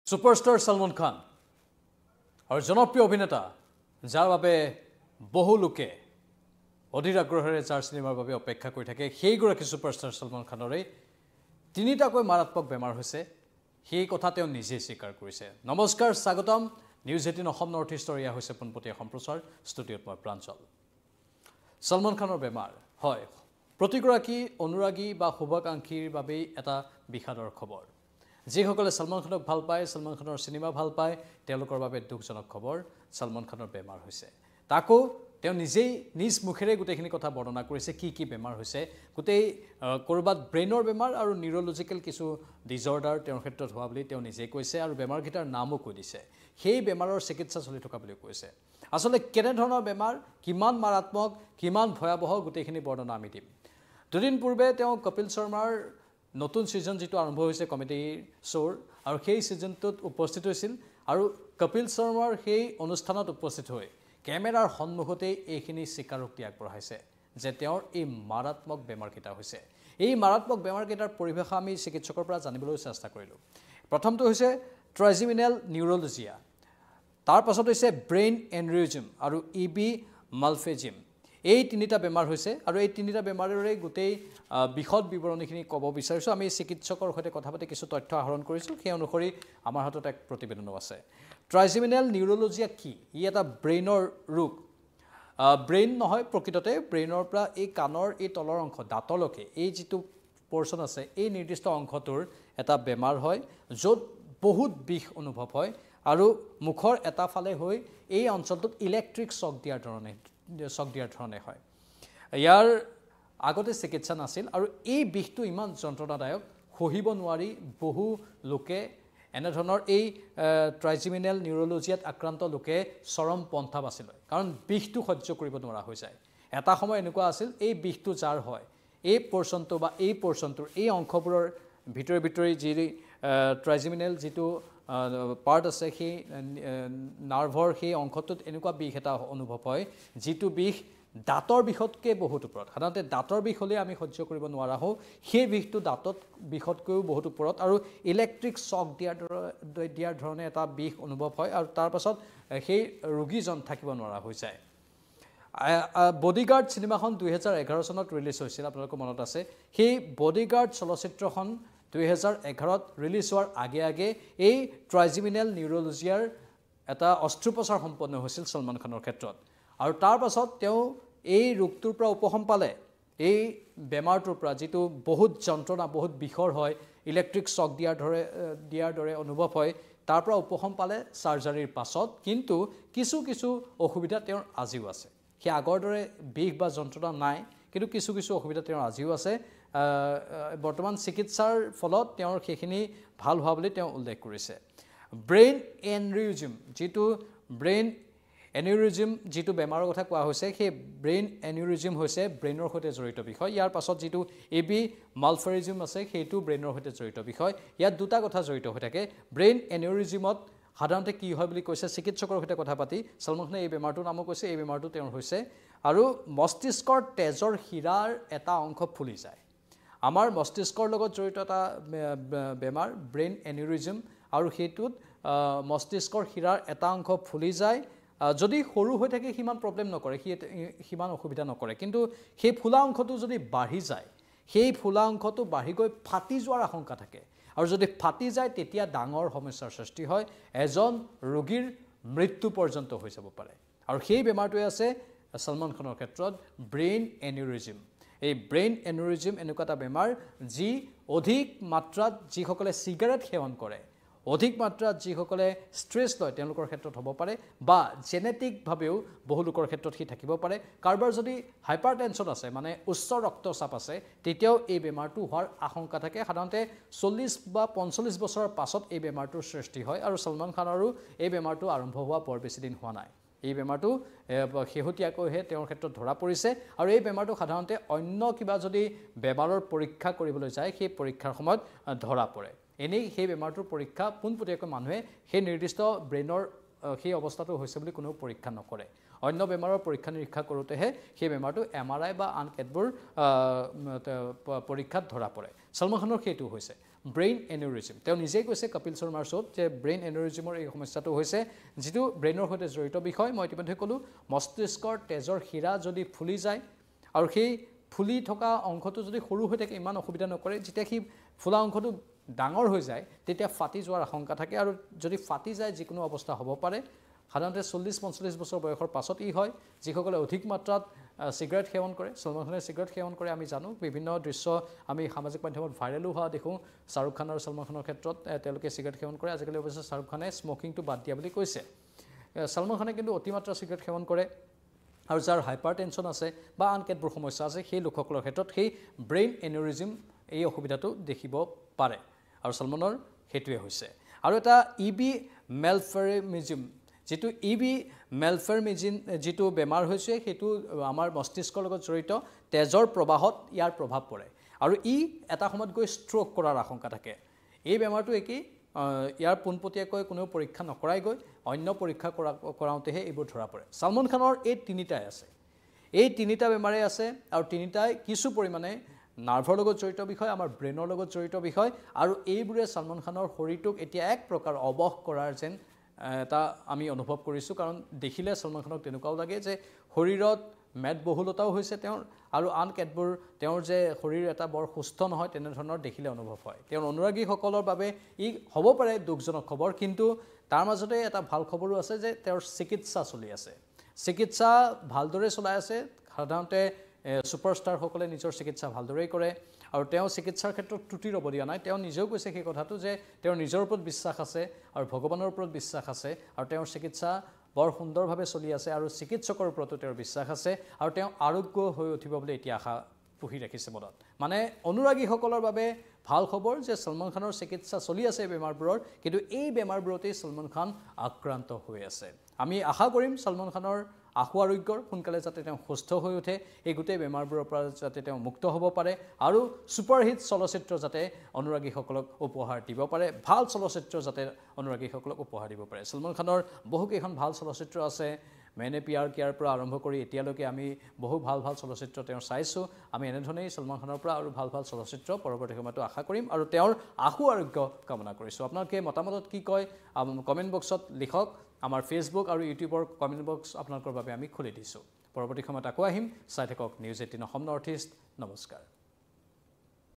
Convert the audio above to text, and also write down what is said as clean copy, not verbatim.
সুপাৰস্টাৰ Salman Khan R জনপ্ৰিয় অভিনেতা যাৰ বাবে বহু লোকে অধীৰ আগ্ৰহেৰে যাৰ সিনেমাৰ বাবে অপেক্ষা কৰি থাকে সেইগৰাকী সুপাৰস্টাৰ সলমান খানৰে তিনিটাকৈ মাৰাত্মক বেমাৰ হৈছে সেই কথা তেওঁ নিজে স্বীকাৰ কৰিছে। নমস্কাৰ, স্বাগতম নিউজ 18 অসম নৰ্থ ইষ্টৰ এয়া হৈছে পোনপটীয়া সম্প্ৰচাৰ। ষ্টুডিঅ'ত মই প্ৰাঞ্জল। সলমান খানৰ বেমাৰ হয় প্ৰতিগৰাকী অনুৰাগী বা শুভাকাংক্ষীৰ বাবে এটা বিষাদৰ খবৰ। যিসকলে সলমান খানক ভাল পায়, সলমান খানৰ সিনেমা ভাল পায়, তেওঁলোকৰ বাবে দুখজনক খবৰ, সলমান খানৰ বেমাৰ হৈছে। তাকো তেওঁ নিজেই নিজ মুখেৰে গোটেইখিনি কথা বৰ্ণনা কৰিছে কি বেমাৰ হৈছে। গোটেই কৰবাত ব্ৰেইনৰ বেমাৰ আৰু নিউৰলজিকেল কিছু ডিজৰ্ডাৰ তেওঁৰ ক্ষেত্ৰত হোৱা বুলি তেওঁ নিজেই কৈছে আৰু বেমাৰকেইটাৰ নামো কৈ দিছে। সেই বেমাৰৰ চিকিৎসা চলি থকা বুলি কৈছে। আচলতে কেনেধৰণৰ বেমাৰ, কিমান মাৰাত্মক, কিমান ভয়াৱহ, গোটেইখিনি বৰ্ণনা আমি দিম। দুদিন পূৰ্বে তেওঁ কপিল শৰ্মাৰ নতুন সিজন যেটো আৰম্ভ হৈছে কমেডি শ্বৰ আৰু সেই সিজনটোত উপস্থিত হৈছিল আৰু কপিল শৰ্মাৰ সেই অনুষ্ঠানত উপস্থিত হৈ কেমেৰাৰ সন্মুখতে এইখিনি স্বীকাৰোক্তি আগবঢ়াইছে যে তেওঁৰ এই মাৰাত্মক বেমাৰকেইটা হৈছে। এই মাৰাত্মক বেমাৰকেইটাৰ পৰিভাষা আমি চিকিৎসকৰ পৰা জানিবলৈ চেষ্টা কৰিলোঁ। প্ৰথমটো হৈছে ট্ৰাইজিমিনেল নিউৰলজিয়া, তাৰ পাছত হৈছে ব্ৰেইন এনৰিউৰিজম আৰু ইবি মালফেজিম। এই তিনিটা বেমাৰ হৈছে আৰু এই তিনিটা বেমাৰৰে গোটেই বিশদ বিৱৰণীখিনি ক'ব বিচাৰিছোঁ। আমি চিকিৎসকৰ সৈতে কথা পাতি কিছু তথ্য আহৰণ কৰিছোঁ, সেই অনুসৰি আমাৰ হাতত এক প্ৰতিবেদনো আছে। ট্ৰাইজিমিনেল নিউৰলজিয়া কি? ই এটা ব্ৰেইনৰ ৰোগ। ব্ৰেইন নহয়, প্ৰকৃততে ব্ৰেইনৰ পৰা এই কাণৰ এই তলৰ অংশ দাঁতলৈকে এই যিটো পৰ্চন আছে এই নিৰ্দিষ্ট অংশটোৰ এটা বেমাৰ হয় য'ত বহুত বিষ অনুভৱ হয় আৰু মুখৰ এটা ফালে হৈ এই অঞ্চলটোত ইলেক্ট্ৰিক শ্বক দিয়াৰ ধৰণে হয়। ইয়াৰ আগতে চিকিৎসা নাছিল আৰু এই বিষটো ইমান যন্ত্ৰণাদায়ক, সহিব নোৱাৰি বহু লোকে এনেধৰণৰ এই ট্ৰাইজিমিনেল নিউৰলজিয়াত আক্ৰান্ত লোকে চৰম পন্থা বাছি লয়, কাৰণ বিষটো সহ্য কৰিব নোৱাৰা হৈ যায়। এটা সময় এনেকুৱা আছিল এই বিষটো যাৰ হয় এই পৰ্চনটো বা এই পৰ্চনটোৰ এই অংশবোৰৰ ভিতৰি যি ট্ৰাইজিমিনেল যিটো পাৰ্ট আছে সেই নাৰ্ভৰ সেই অংশটোত এনেকুৱা বিষ এটা অনুভৱ হয় যিটো বিষ দাঁতৰ বিষতকৈ বহুত ওপৰত। সাধাৰণতে দাঁতৰ বিষ হ'লে আমি সহ্য কৰিব নোৱাৰা হওঁ, সেই বিষটো দাঁতত বিষতকৈও বহুত ওপৰত আৰু ইলেক্ট্ৰিক শ্বক দিয়াৰ ধৰণে এটা বিষ অনুভৱ হয় আৰু তাৰ পাছত সেই ৰোগীজন থাকিব নোৱাৰা হৈ যায়। বডিগাৰ্ড চিনেমাখন 2011 চনত ৰিলিজ হৈছিল, আপোনালোকৰ মনত আছে। সেই বডিগাৰ্ড চলচ্চিত্ৰখন 2011ত ৰিলিজ হোৱাৰ আগে এই ট্ৰাইজিমিনেল নিউৰলজিয়াৰ এটা অস্ত্ৰোপচাৰ সম্পন্ন হৈছিল সলমান খানৰ ক্ষেত্ৰত আৰু তাৰ পাছত তেওঁ এই ৰোগটোৰ পৰা উপশম পালে। এই বেমাৰটোৰ পৰা যিটো বহুত যন্ত্ৰণা, বহুত বিষৰ হয়, ইলেক্ট্ৰিক শ্বক দিয়াৰ দৰে অনুভৱ হয়, তাৰ পৰা উপশম পালে চাৰ্জাৰীৰ পাছত। কিন্তু কিছু অসুবিধা তেওঁৰ আজিও আছে। সেই আগৰ দৰে বিষ বা যন্ত্ৰণা নাই, কিন্তু কিছু অসুবিধা তেওঁৰ আজিও আছে। বৰ্তমান চিকিৎসাৰ ফলত তেওঁৰ সেইখিনি ভাল হোৱা বুলি তেওঁ উল্লেখ কৰিছে। ব্ৰেইন এনিউৰিজিম যিটো বেমাৰৰ কথা কোৱা হৈছে, সেই ব্ৰেইন এনিউৰিজিম হৈছে ব্ৰেইনৰ সৈতে জড়িত বিষয়। ইয়াৰ পাছত যিটো এবি মালফেৰিজিম আছে সেইটো ব্ৰেইনৰ সৈতে জড়িত বিষয়। ইয়াত দুটা কথা জড়িত হৈ থাকে। ব্ৰেইন এনিউৰিজিমত সাধাৰণতে কি হয় বুলি কৈছে চিকিৎসকৰ সৈতে কথা পাতি সলমান খানে এই বেমাৰটোৰ নামো কৈছে, এই বেমাৰটো তেওঁৰ হৈছে আৰু মস্তিষ্কৰ তেজৰ শিৰাৰ এটা অংশ ফুলি যায়। আমাৰ মস্তিষ্কৰ লগত জড়িত এটা বেমাৰ ব্ৰেইন এনিউৰিজিম আৰু সেইটোত মস্তিষ্কৰ শিৰাৰ এটা অংশ ফুলি যায়। যদি সৰু হৈ থাকে সিমান প্ৰব্লেম নকৰে, সিমান অসুবিধা নকৰে, কিন্তু সেই ফুলা অংশটো যদি বাঢ়ি যায়, সেই ফুলা অংশটো বাঢ়ি গৈ ফাটি যোৱাৰ আশংকা থাকে আৰু যদি ফাটি যায় তেতিয়া ডাঙৰ সমস্যাৰ সৃষ্টি হয়, এজন ৰোগীৰ মৃত্যু পৰ্যন্ত হৈ যাব পাৰে। আৰু সেই বেমাৰটোৱে আছে সলমান খানৰ ক্ষেত্ৰত ব্ৰেইন এনিউৰিজিম। এই ব্ৰেইন এনিউৰিজিম এনেকুৱা এটা বেমাৰ যি অধিক মাত্ৰাত যিসকলে চিগাৰেট সেৱন কৰে, অধিক মাত্ৰাত যিসকলে ষ্ট্ৰেছ লয় তেওঁলোকৰ ক্ষেত্ৰত হ'ব পাৰে বা জেনেটিকভাৱেও বহু লোকৰ ক্ষেত্ৰত সি থাকিব পাৰে। কাৰোবাৰ যদি হাইপাৰ টেনশ্যন আছে, মানে উচ্চ ৰক্তচাপ আছে, তেতিয়াও এই বেমাৰটো হোৱাৰ আশংকা থাকে। সাধাৰণতে 40 বা 45 বছৰৰ পাছত এই বেমাৰটোৰ সৃষ্টি হয় আৰু সলমান খানৰো এই বেমাৰটো আৰম্ভ হোৱা বৰ বেছি দিন হোৱা নাই। এই বেমাৰটো শেহতীয়াকৈহে তেওঁৰ ক্ষেত্ৰত ধৰা পৰিছে আৰু এই বেমাৰটো সাধাৰণতে অন্য কিবা যদি বেমাৰৰ পৰীক্ষা কৰিবলৈ যায় সেই পৰীক্ষাৰ সময়ত ধৰা পৰে। এনেই সেই বেমাৰটোৰ পৰীক্ষা পোনপটীয়াকৈ মানুহে সেই নিৰ্দিষ্ট ব্ৰেইনৰ সেই অৱস্থাটো হৈছে বুলি কোনো পৰীক্ষা নকৰে। অন্য বেমাৰৰ পৰীক্ষা নিৰীক্ষা কৰোঁতেহে সেই বেমাৰটো MRI বা আন কেতবোৰ পৰীক্ষাত ধৰা পৰে। সলমান খানৰ সেইটো হৈছে। ব্ৰেইন এনিউৰিজিম তেওঁ নিজেই কৈছে কপিল শৰ্মাৰ শ্ব'ত যে ব্ৰেইন এনিউৰিজিমৰ এই সমস্যাটো হৈছে যিটো ব্ৰেইনৰ সৈতে জড়িত বিষয় মই ইতিমধ্যে ক'লোঁ মস্তিষ্কৰ তেজৰ শিৰা যদি ফুলি যায় আৰু সেই ফুলি থকা অংশটো যদি সৰু হৈ থাকে ইমান অসুবিধা নকৰে যেতিয়া সেই ফুলা অংশটো ডাঙৰ হৈ যায় তেতিয়া ফাটি যোৱাৰ আশংকা থাকে আৰু যদি ফাটি যায় যিকোনো অৱস্থা হ'ব পাৰে সাধাৰণতে 40-45 বছৰ বয়সৰ পাছত ই হয় যিসকলে অধিক মাত্ৰাত সিগাৰেট সেৱন কৰে সলমান খানে সিগাৰেট সেৱন কৰে আমি জানো বিভিন্ন দৃশ্য আমি সামাজিক মাধ্যমত ভাইৰেলো হোৱা দেখোঁ শাহৰুখ খান আৰু সলমান খানৰ ক্ষেত্ৰত তেওঁলোকে সিগাৰেট সেৱন কৰে আজিকালি অৱশ্যে শাহৰুখ খানে স্মকিংটো বাদ দিয়া বুলি কৈছে সলমান খানে কিন্তু অতিমাত্ৰা সিগাৰেট সেৱন কৰে আৰু যাৰ হাইপাৰটেনশ্যন আছে বা আন কেতবোৰ সমস্যা আছে সেই লোকসকলৰ ক্ষেত্ৰত সেই ব্ৰেইন এনিউৰিজিম এই অসুবিধাটো দেখিব পাৰে আৰু সলমানৰ সেইটোৱে হৈছে আৰু এটা ইবি মেলফেৰেমিজিম যেটো ইবি মেলফেৰমিজিন যেটো বেমাৰ হৈছে সেইটো আমাৰ মস্তিষ্কৰ লগত জড়িত তেজৰ প্ৰবাহত ইয়াৰ প্ৰভাৱ পৰে আৰু ই এটা সময়ত গৈ ষ্ট্ৰোক কৰাৰ আশংকা থাকে এই বেমাৰটো একেই ইয়াৰ পোনপটীয়াকৈ কোনো পৰীক্ষা নকৰাই গৈ অন্য পৰীক্ষা কৰাওঁতেহে এইবোৰ ধৰা পৰে সলমান খানৰ এই তিনিটাই আছে এই তিনিটা বেমাৰে আছে আৰু তিনিটাই কিছু পৰিমাণে নাৰ্ভৰ লগত জড়িত বিষয় আমাৰ ব্ৰেইনৰ লগত জড়িত বিষয় আৰু এইবোৰে সলমান খানৰ শৰীৰটোক এতিয়া এক প্ৰকাৰ অবহ কৰাৰ যেন এটা আমি অনুভৱ কৰিছোঁ কাৰণ দেখিলে সলমান খানক তেনেকুৱাও লাগে যে শৰীৰত মেদবহুলতাও হৈছে তেওঁৰ আৰু আন কেতবোৰ তেওঁৰ যে শৰীৰ এটা বৰ সুস্থ নহয় তেনেধৰণৰ দেখিলে অনুভৱ হয় তেওঁৰ অনুৰাগীসকলৰ বাবে ই হ'ব পাৰে দুখজনক খবৰ কিন্তু তাৰ মাজতে এটা ভাল খবৰো আছে যে তেওঁৰ চিকিৎসা চলি আছে চিকিৎসা ভালদৰে চলাই আছে সাধাৰণতে ছুপাৰষ্টাৰসকলে নিজৰ চিকিৎসা ভালদৰেই কৰে আৰু তেওঁ চিকিৎসাৰ ক্ষেত্ৰত ত্ৰুটি ৰ'ব দিয়া নাই তেওঁ নিজেও কৈছে সেই কথাটো যে তেওঁৰ নিজৰ ওপৰত বিশ্বাস আছে আৰু ভগৱানৰ ওপৰত বিশ্বাস আছে আৰু তেওঁৰ চিকিৎসা বৰ সুন্দৰভাৱে চলি আছে আৰু চিকিৎসকৰ ওপৰতো তেওঁৰ বিশ্বাস আছে আৰু তেওঁ আৰোগ্য হৈ উঠিব বুলি এতিয়া আশা পুহি ৰাখিছে মনত মানে অনুৰাগীসকলৰ বাবে ভাল খবৰ যে সলমান খানৰ চিকিৎসা চলি আছে এই বেমাৰবোৰৰ কিন্তু এই বেমাৰবোৰতেই সলমান খান আক্ৰান্ত হৈ আছে আমি আশা কৰিম সলমান খানৰ আশু আৰোগ্যৰ সোনকালে যাতে তেওঁ সুস্থ হৈ উঠে এই গোটেই বেমাৰবোৰৰ পৰা যাতে তেওঁ মুক্ত হ'ব পাৰে আৰু ছুপাৰহিট চলচ্চিত্ৰ যাতে অনুৰাগীসকলক উপহাৰ দিব পাৰে ভাল চলচ্চিত্ৰ যাতে অনুৰাগীসকলক উপহাৰ দিব পাৰে সলমান খানৰ বহুকেইখন ভাল চলচ্চিত্ৰ আছে मैंने प्यार कियार পৰা আৰম্ভ কৰি এতিয়ালৈকে আমি বহু ভাল ভাল চলচ্চিত্ৰ তেওঁৰ চাইছো আমি এনেধৰণেই সলমান খানৰ পৰা আৰু ভাল ভাল চলচ্চিত্ৰ পৰৱৰ্তী সময়তো আশা কৰিম আৰু তেওঁৰ আশু আৰোগ্য কামনা কৰিছো আপোনালোকে মতামতত কি কয় কমেন্ট বক্সত লিখক আমাৰ ফেসবুক আৰু ইউটিউবৰ কমেন্ট বক্স আপোনালোকৰ বাবে আমি খুলি দিছো পৰৱৰ্তী সময়ত আকৌ আহিম চাই থাকক নিউজ 18 অসম নৰ্থ ইষ্ট নমস্কাৰ